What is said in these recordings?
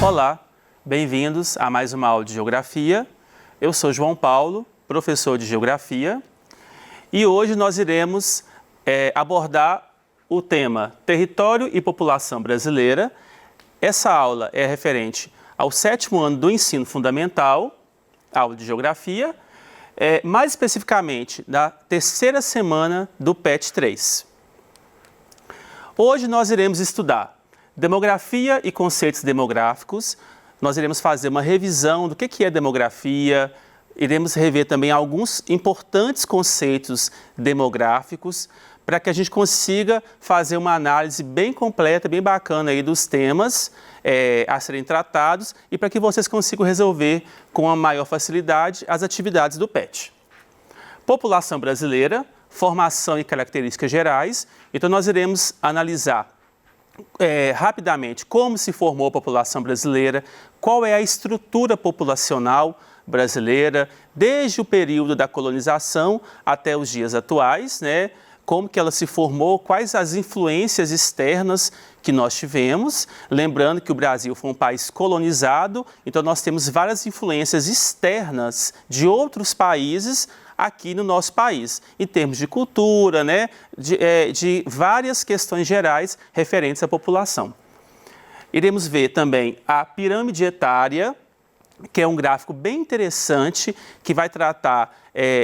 Olá, bem-vindos a mais uma aula de Geografia. Eu sou João Paulo, professor de Geografia, e hoje nós iremos abordar o tema Território e População Brasileira. Essa aula é referente ao 7º ano do ensino fundamental, aula de Geografia, mais especificamente da 3ª semana do PET 3. Hoje nós iremos estudar demografia e conceitos demográficos. Nós iremos fazer uma revisão do que é demografia, iremos rever também alguns importantes conceitos demográficos para que a gente consiga fazer uma análise bem completa, bem bacana aí dos temas a serem tratados e para que vocês consigam resolver com a maior facilidade as atividades do PET. População brasileira, formação e características gerais. Então nós iremos analisar rapidamente como se formou a população brasileira, qual é a estrutura populacional brasileira, desde o período da colonização até os dias atuais, né? Como que ela se formou, quais as influências externas que nós tivemos. Lembrando que o Brasil foi um país colonizado, então nós temos várias influências externas de outros países aqui no nosso país, em termos de cultura, né, de várias questões gerais referentes à população. Iremos ver também a pirâmide etária, que é um gráfico bem interessante, que vai tratar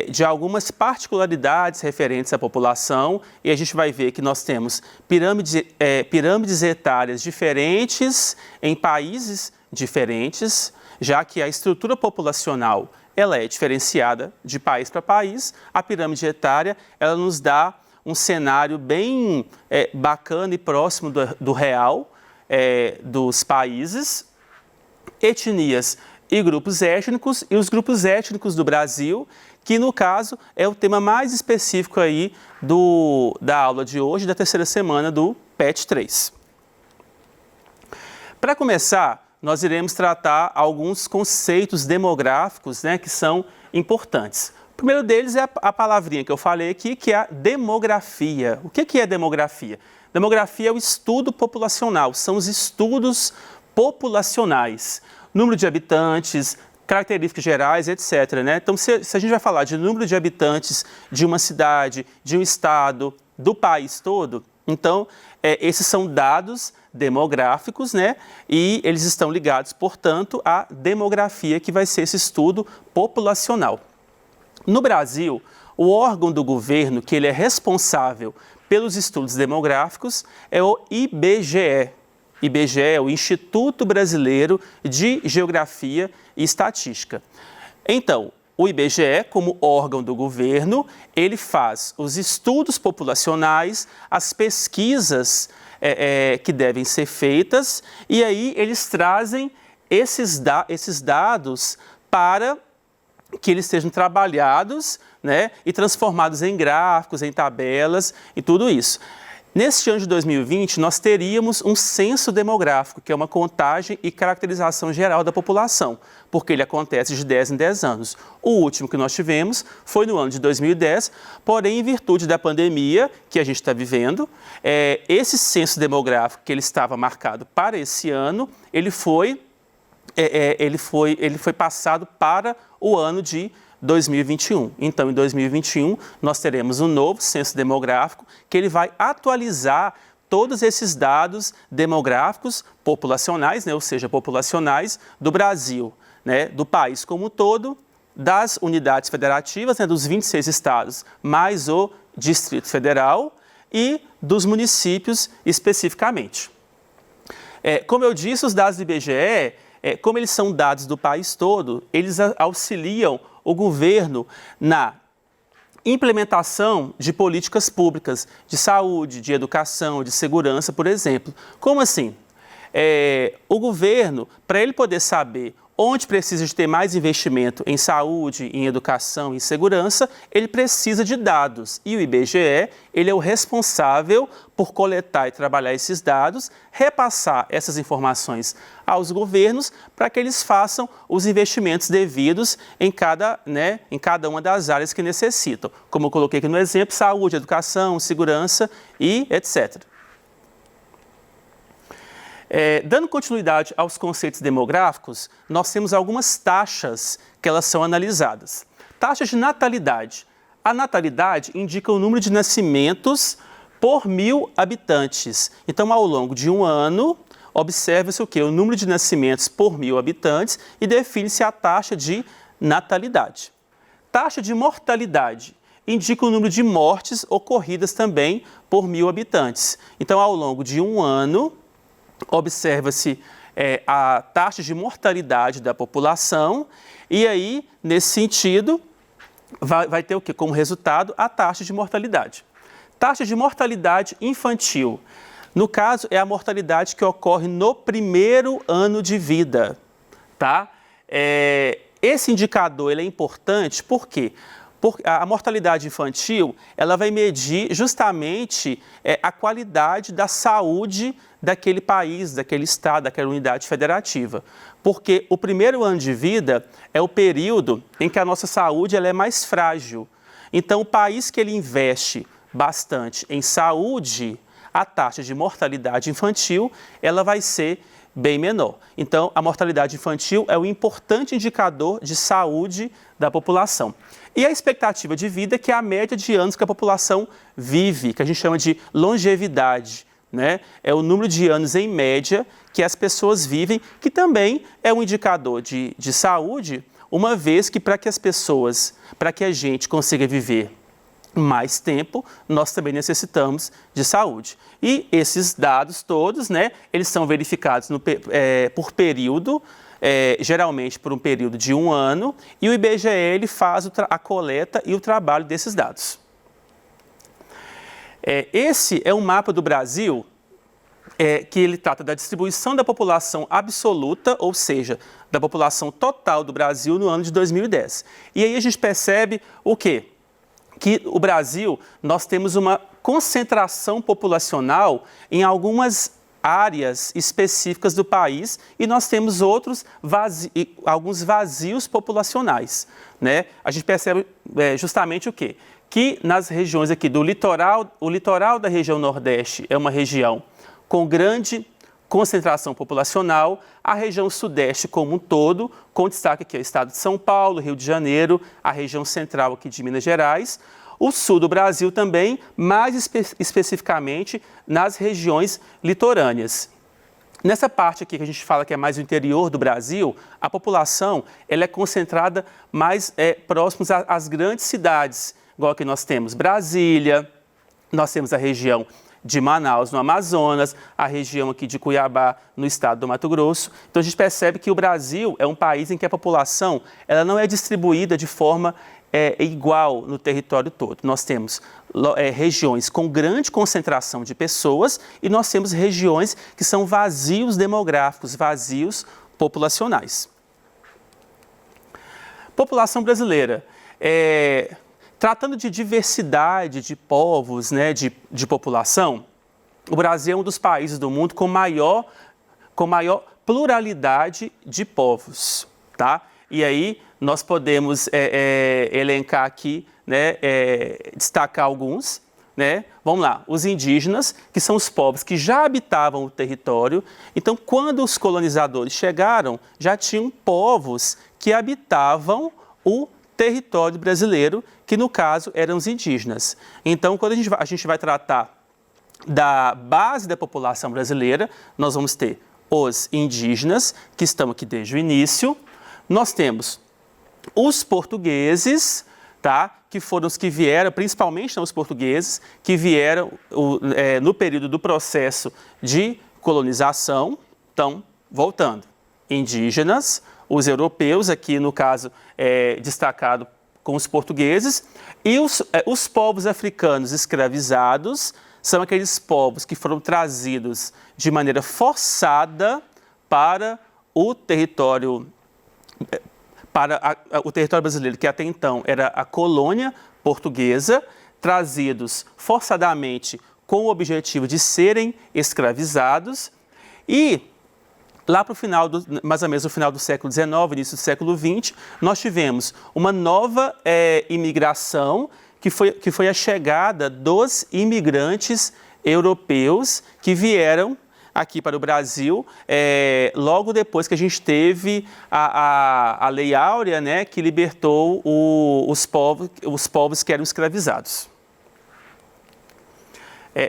de algumas particularidades referentes à população, e a gente vai ver que nós temos pirâmides etárias diferentes em países diferentes, já que a estrutura populacional ela é diferenciada de país para país. A pirâmide etária ela nos dá um cenário bem bacana e próximo do real dos países, etnias e grupos étnicos, e os grupos étnicos do Brasil, que no caso é o tema mais específico aí da aula de hoje, da 3ª semana do PET 3. Para começar, nós iremos tratar alguns conceitos demográficos, né, que são importantes. O primeiro deles é a palavrinha que eu falei aqui, que é a demografia. O que é demografia? Demografia é o estudo populacional, são os estudos populacionais. Número de habitantes, características gerais, etc. né? Então, se a gente vai falar de número de habitantes de uma cidade, de um estado, do país todo, então, esses são dados demográficos, né? E eles estão ligados, portanto, à demografia, que vai ser esse estudo populacional. No Brasil, o órgão do governo que ele é responsável pelos estudos demográficos é o IBGE. IBGE é o Instituto Brasileiro de Geografia e Estatística. Então, o IBGE, como órgão do governo, ele faz os estudos populacionais, as pesquisas que devem ser feitas, e aí eles trazem esses dados para que eles sejam trabalhados, né, e transformados em gráficos, em tabelas e tudo isso. Neste ano de 2020, nós teríamos um censo demográfico, que é uma contagem e caracterização geral da população, porque ele acontece de 10 em 10 anos. O último que nós tivemos foi no ano de 2010, porém, em virtude da pandemia que a gente está vivendo, esse censo demográfico que ele estava marcado para esse ano, ele foi passado para o ano de 2021. Então, em 2021, nós teremos um novo censo demográfico que ele vai atualizar todos esses dados demográficos populacionais, né, ou seja, populacionais do Brasil, né, do país como um todo, das unidades federativas, né, dos 26 estados, mais o Distrito Federal e dos municípios especificamente. Como eu disse, os dados do IBGE, como eles são dados do país todo, eles auxiliam o governo na implementação de políticas públicas de saúde, de educação, de segurança, por exemplo. Como assim? O governo, para ele poder saber onde precisa de ter mais investimento em saúde, em educação, em segurança, ele precisa de dados. E o IBGE, ele é o responsável por coletar e trabalhar esses dados, repassar essas informações aos governos para que eles façam os investimentos devidos em cada uma das áreas que necessitam. Como eu coloquei aqui no exemplo, saúde, educação, segurança e etc. Dando continuidade aos conceitos demográficos, nós temos algumas taxas que elas são analisadas. Taxa de natalidade. A natalidade indica o número de nascimentos por 1.000 habitantes. Então, ao longo de um ano, observa-se o quê? O número de nascimentos por 1.000 habitantes e define-se a taxa de natalidade. Taxa de mortalidade indica o número de mortes ocorridas também por 1.000 habitantes. Então, ao longo de um ano, observa-se a taxa de mortalidade da população e aí, nesse sentido, vai ter o quê? Como resultado, a taxa de mortalidade. Taxa de mortalidade infantil. No caso, é a mortalidade que ocorre no primeiro ano de vida, tá? Esse indicador ele é importante por quê? Porque a mortalidade infantil ela vai medir justamente a qualidade da saúde daquele país, daquele estado, daquela unidade federativa. Porque o primeiro ano de vida é o período em que a nossa saúde ela é mais frágil. Então, o país que ele investe bastante em saúde, a taxa de mortalidade infantil ela vai ser bem menor. Então, a mortalidade infantil é um importante indicador de saúde da população. E a expectativa de vida, que é a média de anos que a população vive, que a gente chama de longevidade, né? É o número de anos em média que as pessoas vivem, que também é um indicador de saúde, uma vez que para que a gente consiga viver mais tempo, nós também necessitamos de saúde. E esses dados todos, né, eles são verificados por período, geralmente por um período de um ano, e o IBGE ele faz a coleta e o trabalho desses dados. Esse é um mapa do Brasil que ele trata da distribuição da população absoluta, ou seja, da população total do Brasil no ano de 2010. E aí a gente percebe o quê? Que o Brasil, nós temos uma concentração populacional em algumas áreas específicas do país e nós temos alguns vazios populacionais, né? A gente percebe justamente o quê? Que nas regiões aqui do litoral, o litoral da região Nordeste é uma região com grande concentração populacional, a região Sudeste como um todo, com destaque aqui ao estado de São Paulo, Rio de Janeiro, a região central aqui de Minas Gerais, o sul do Brasil também, mais especificamente nas regiões litorâneas. Nessa parte aqui que a gente fala que é mais o interior do Brasil, a população ela é concentrada mais próximos às grandes cidades, igual que nós temos Brasília, nós temos a região de Manaus, no Amazonas, a região aqui de Cuiabá, no estado do Mato Grosso. Então, a gente percebe que o Brasil é um país em que a população ela não é distribuída de forma igual no território todo. Nós temos regiões com grande concentração de pessoas e nós temos regiões que são vazios demográficos, vazios populacionais. População brasileira. Tratando de diversidade de povos, né, de população, o Brasil é um dos países do mundo com maior pluralidade de povos, tá? E aí nós podemos elencar aqui, né, destacar alguns, né? Vamos lá, os indígenas, que são os povos que já habitavam o território. Então, quando os colonizadores chegaram, já tinham povos que habitavam o território brasileiro, que no caso eram os indígenas. Então, quando a gente vai tratar da base da população brasileira, nós vamos ter os indígenas, que estão aqui desde o início. Nós temos os portugueses, tá? Que foram os que vieram, principalmente os portugueses, que vieram no período do processo de colonização. Então, voltando, indígenas, os europeus, aqui no caso destacado com os portugueses, e os povos africanos escravizados são aqueles povos que foram trazidos de maneira forçada para o território brasileiro, que até então era a colônia portuguesa, trazidos forçadamente com o objetivo de serem escravizados. E lá para o final, mais ou menos no final do século XIX, início do século XX, nós tivemos uma nova imigração, que foi a chegada dos imigrantes europeus que vieram aqui para o Brasil, logo depois que a gente teve a Lei Áurea, né, que libertou os povos que eram escravizados.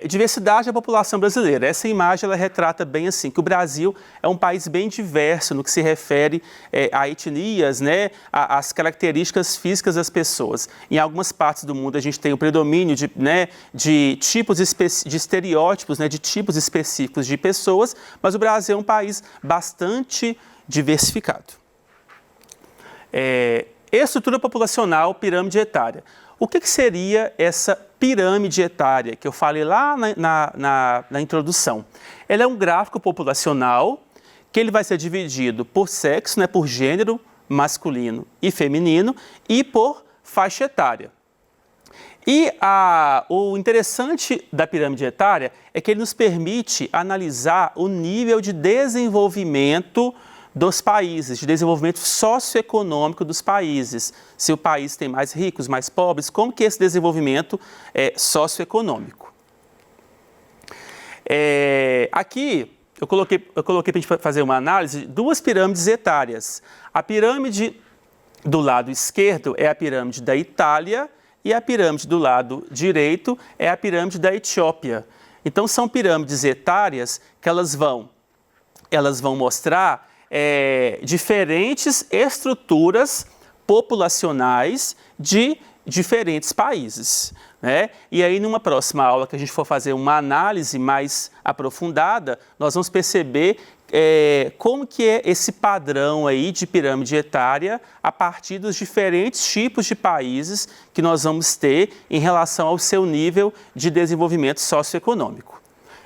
Diversidade da população brasileira. Essa imagem ela retrata bem assim, que o Brasil é um país bem diverso no que se refere a etnias, né, as características físicas das pessoas. Em algumas partes do mundo a gente tem o predomínio de tipos de estereótipos, né, de tipos específicos de pessoas, mas o Brasil é um país bastante diversificado. Estrutura populacional, pirâmide etária. O que seria essa pirâmide etária que eu falei lá na introdução? Ela é um gráfico populacional que ele vai ser dividido por sexo, né, por gênero masculino e feminino e por faixa etária. E o interessante da pirâmide etária é que ele nos permite analisar o nível de desenvolvimento dos países, de desenvolvimento socioeconômico dos países. Se o país tem mais ricos, mais pobres, como que esse desenvolvimento é socioeconômico? Aqui eu coloquei para a gente fazer uma análise de duas pirâmides etárias. A pirâmide do lado esquerdo é a pirâmide da Itália e a pirâmide do lado direito é a pirâmide da Etiópia. Então são pirâmides etárias que elas vão mostrar diferentes estruturas populacionais de diferentes países, né? E aí, numa próxima aula que a gente for fazer uma análise mais aprofundada, nós vamos perceber como que é esse padrão aí de pirâmide etária a partir dos diferentes tipos de países que nós vamos ter em relação ao seu nível de desenvolvimento socioeconômico.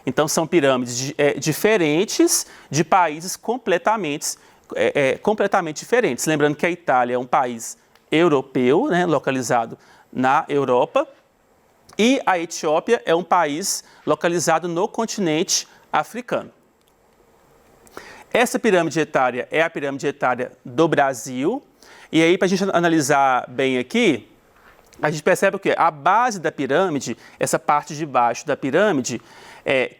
Então, são pirâmides diferentes de países completamente diferentes. Lembrando que a Itália é um país europeu, né, localizado na Europa, e a Etiópia é um país localizado no continente africano. Essa pirâmide etária é a pirâmide etária do Brasil. E aí, para a gente analisar bem aqui, a gente percebe o quê? A base da pirâmide, essa parte de baixo da pirâmide,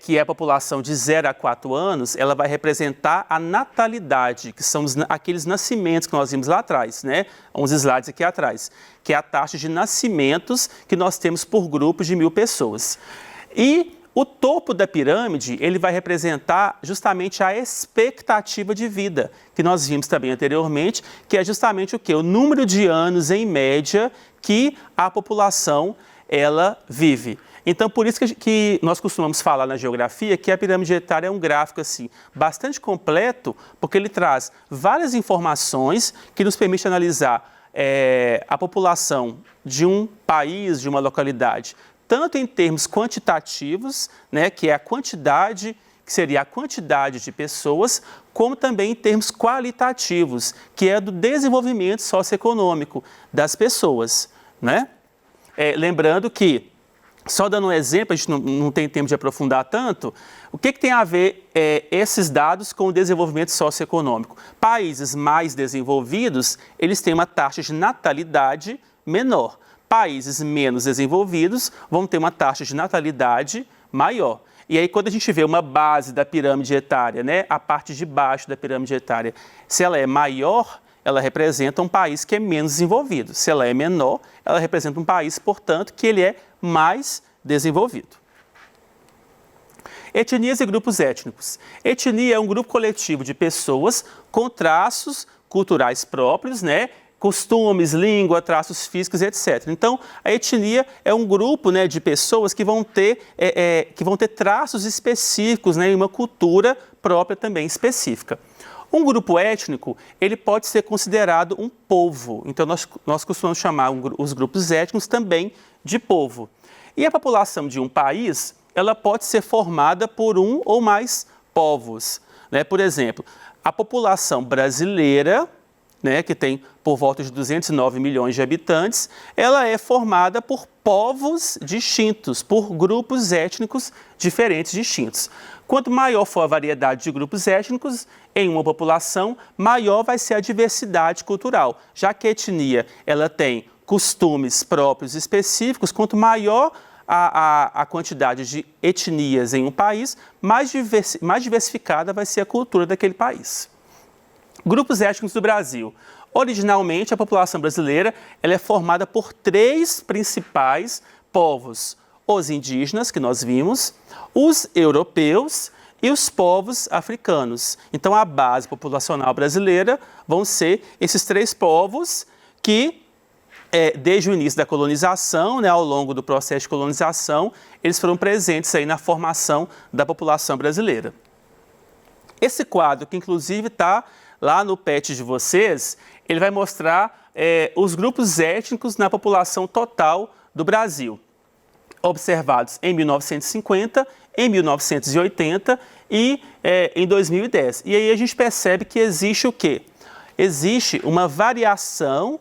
que é a população de 0 a 4 anos, ela vai representar a natalidade, que são aqueles nascimentos que nós vimos lá atrás, né? Uns slides aqui atrás, que é a taxa de nascimentos que nós temos por grupos de 1.000 pessoas. E o topo da pirâmide, ele vai representar justamente a expectativa de vida, que nós vimos também anteriormente, que é justamente o quê? O número de anos, em média, que a população ela vive. Então, por isso que nós costumamos falar na geografia que a pirâmide etária é um gráfico assim, bastante completo, porque ele traz várias informações que nos permite analisar a população de um país, de uma localidade, tanto em termos quantitativos, né, que é a quantidade, que seria a quantidade de pessoas, como também em termos qualitativos, que é do desenvolvimento socioeconômico das pessoas, né? Lembrando que, só dando um exemplo, a gente não tem tempo de aprofundar tanto, o que tem a ver esses dados com o desenvolvimento socioeconômico? Países mais desenvolvidos, eles têm uma taxa de natalidade menor. Países menos desenvolvidos vão ter uma taxa de natalidade maior. E aí, quando a gente vê uma base da pirâmide etária, né, a parte de baixo da pirâmide etária, se ela é maior, ela representa um país que é menos desenvolvido. Se ela é menor, ela representa um país, portanto, que ele é mais desenvolvido. Etnias e grupos étnicos. Etnia é um grupo coletivo de pessoas com traços culturais próprios, né? Costumes, língua, traços físicos, etc. Então, a etnia é um grupo, né, de pessoas que vão ter traços específicos, né, e uma cultura própria também específica. Um grupo étnico, ele pode ser considerado um povo. Então, nós costumamos chamar os grupos étnicos também de povo. E a população de um país, ela pode ser formada por um ou mais povos, né? Por exemplo, a população brasileira, né, que tem por volta de 209 milhões de habitantes, ela é formada por povos distintos, por grupos étnicos diferentes, distintos. Quanto maior for a variedade de grupos étnicos em uma população, maior vai ser a diversidade cultural. Já que a etnia ela tem costumes próprios específicos, quanto maior a quantidade de etnias em um país, mais diversificada vai ser a cultura daquele país. Grupos étnicos do Brasil. Originalmente, a população brasileira ela é formada por 3 principais povos: os indígenas, que nós vimos, os europeus e os povos africanos. Então, a base populacional brasileira vão ser esses 3 povos que, desde o início da colonização, né, ao longo do processo de colonização, eles foram presentes aí na formação da população brasileira. Esse quadro, que inclusive está lá no PET de vocês, ele vai mostrar os grupos étnicos na população total do Brasil, observados em 1950, em 1980 e em 2010. E aí a gente percebe que existe o quê? Existe uma variação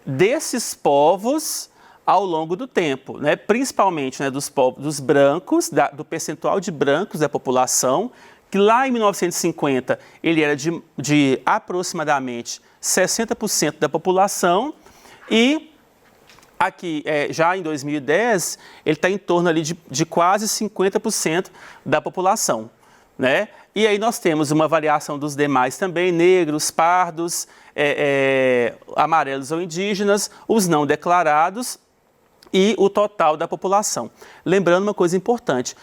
desses povos ao longo do tempo, né? Principalmente, né, dos brancos, do percentual de brancos da população, que lá em 1950 ele era de aproximadamente 60% da população, e aqui, já em 2010, ele está em torno ali de quase 50% da população, né? E aí nós temos uma variação dos demais também: negros, pardos, amarelos ou indígenas, os não declarados e o total da população. Lembrando uma coisa importante,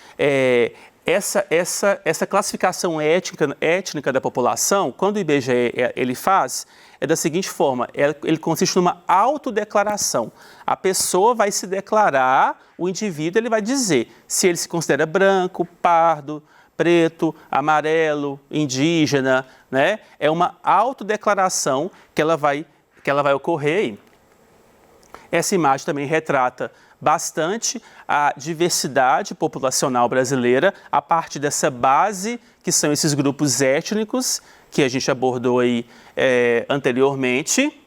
essa classificação étnica da população, quando o IBGE ele faz, é da seguinte forma: ele consiste numa autodeclaração. A pessoa vai se declarar, o indivíduo ele vai dizer se ele se considera branco, pardo, preto, amarelo, indígena, né? É uma autodeclaração que ela vai ocorrer aí. Essa imagem também retrata bastante a diversidade populacional brasileira a partir dessa base que são esses grupos étnicos que a gente abordou aí anteriormente.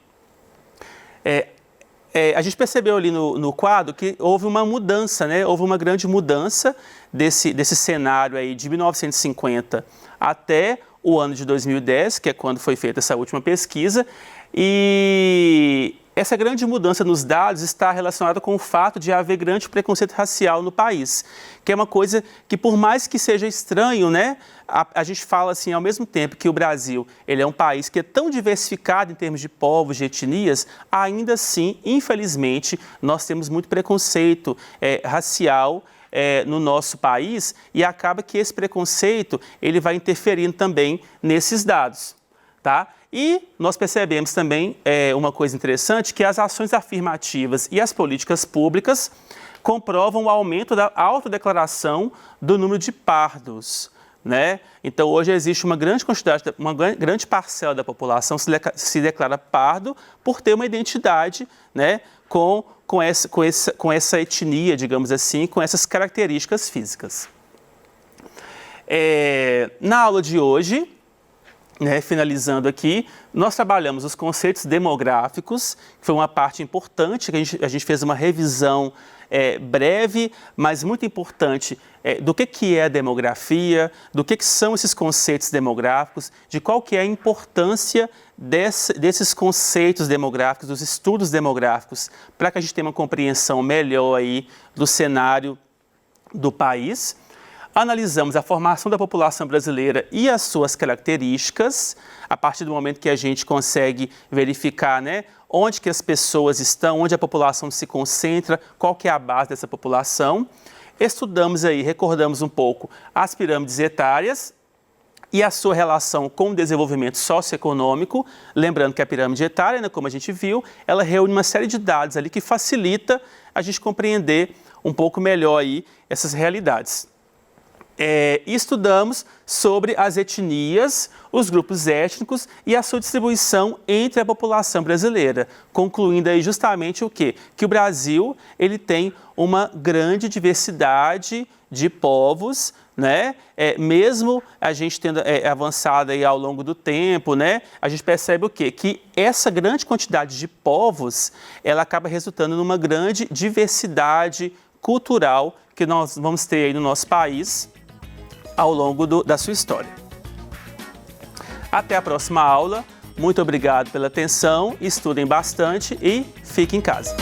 A gente percebeu ali no quadro que houve uma mudança, né? Houve uma grande mudança desse cenário aí de 1950 até o ano de 2010, que é quando foi feita essa última pesquisa, e essa grande mudança nos dados está relacionada com o fato de haver grande preconceito racial no país, que é uma coisa que, por mais que seja estranho, né, a gente fala assim, ao mesmo tempo que o Brasil ele é um país que é tão diversificado em termos de povos, de etnias, ainda assim, infelizmente, nós temos muito preconceito racial no nosso país, e acaba que esse preconceito ele vai interferindo também nesses dados, tá? E nós percebemos também uma coisa interessante, que as ações afirmativas e as políticas públicas comprovam o aumento da autodeclaração do número de pardos, né? Então, hoje existe uma grande quantidade, uma grande parcela da população se declara pardo por ter uma identidade, né, com essa etnia, digamos assim, com essas características físicas. Na aula de hoje, né, finalizando aqui, nós trabalhamos os conceitos demográficos, que foi uma parte importante, que a gente fez uma revisão breve, mas muito importante, do que é a demografia, do que são esses conceitos demográficos, de qual que é a importância desses conceitos demográficos, dos estudos demográficos, para que a gente tenha uma compreensão melhor aí do cenário do país. Analisamos a formação da população brasileira e as suas características, a partir do momento que a gente consegue verificar, né, onde que as pessoas estão, onde a população se concentra, qual que é a base dessa população. Estudamos aí, recordamos um pouco as pirâmides etárias e a sua relação com o desenvolvimento socioeconômico. Lembrando que a pirâmide etária, né, como a gente viu, ela reúne uma série de dados ali que facilita a gente compreender um pouco melhor aí essas realidades. Estudamos sobre as etnias, os grupos étnicos e a sua distribuição entre a população brasileira, concluindo aí justamente o quê? Que o Brasil ele tem uma grande diversidade de povos, né? Mesmo a gente tendo avançado aí ao longo do tempo, né? A gente percebe o quê? Que essa grande quantidade de povos, ela acaba resultando numa grande diversidade cultural que nós vamos ter aí no nosso país ao longo da sua história. Até a próxima aula. Muito obrigado pela atenção, estudem bastante e fiquem em casa.